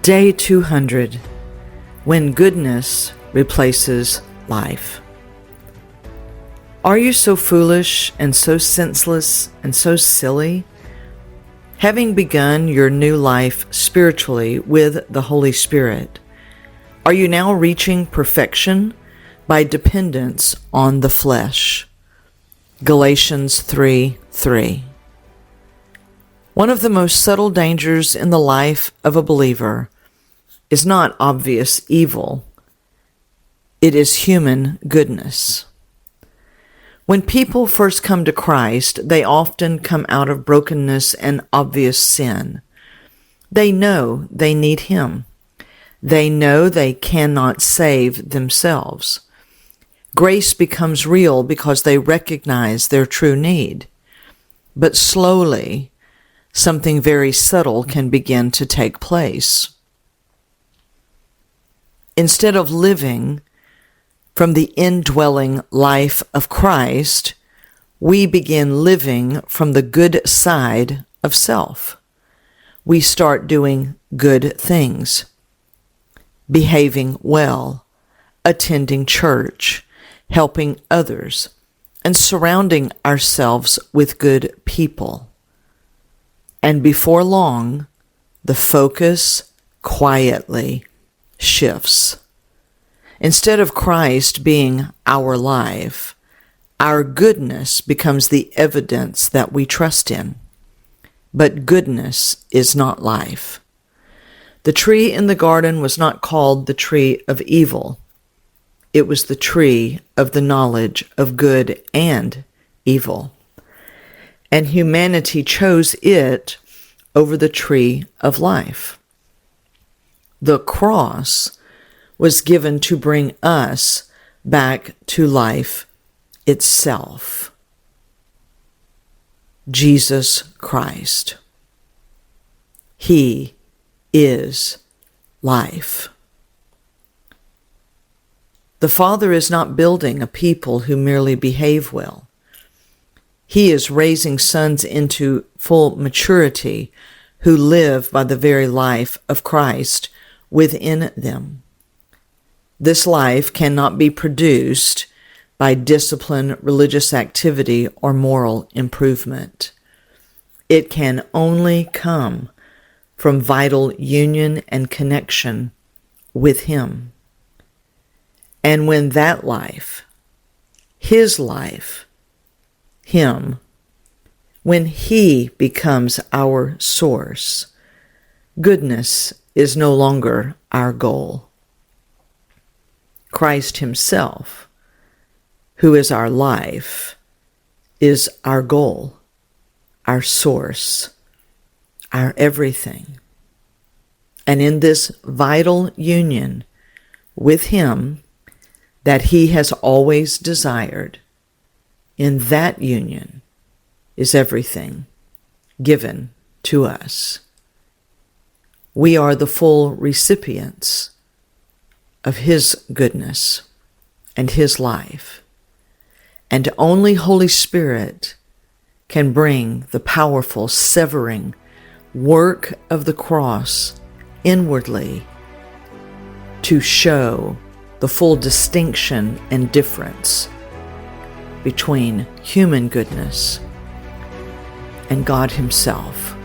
Day 200, when goodness replaces life. Are you so foolish and so senseless and so silly? Having begun your new life spiritually with the Holy Spirit, are you now reaching perfection by dependence on the flesh? Galatians 3:3. One of the most subtle dangers in the life of a believer is not obvious evil. It is human goodness. When people first come to Christ, they often come out of brokenness and obvious sin. They know they need Him. They know they cannot save themselves. Grace becomes real because they recognize their true need. But slowly, something very subtle can begin to take place. Instead of living from the indwelling life of Christ, we begin living from the good side of self. We start doing good things, behaving well, attending church, helping others, and surrounding ourselves with good people. And before long, the focus quietly shifts. Instead of Christ being our life, our goodness becomes the evidence that we trust in. But goodness is not life. The tree in the garden was not called the tree of evil. It was the tree of the knowledge of good and evil. And humanity chose it over the tree of life. The cross was given to bring us back to life itself. Jesus Christ. He is life. The Father is not building a people who merely behave well. He is raising sons into full maturity who live by the very life of Christ within them. This life cannot be produced by discipline, religious activity, or moral improvement. It can only come from vital union and connection with Him. And when that life, His life, Him, when He becomes our source, goodness is no longer our goal. Christ Himself, who is our life, is our goal, our source, our everything. And in this vital union with Him that He has always desired, in that union is everything given to us. We are the full recipients of His goodness and His life. And only Holy Spirit can bring the powerful severing work of the cross inwardly to show the full distinction and difference between human goodness and God Himself.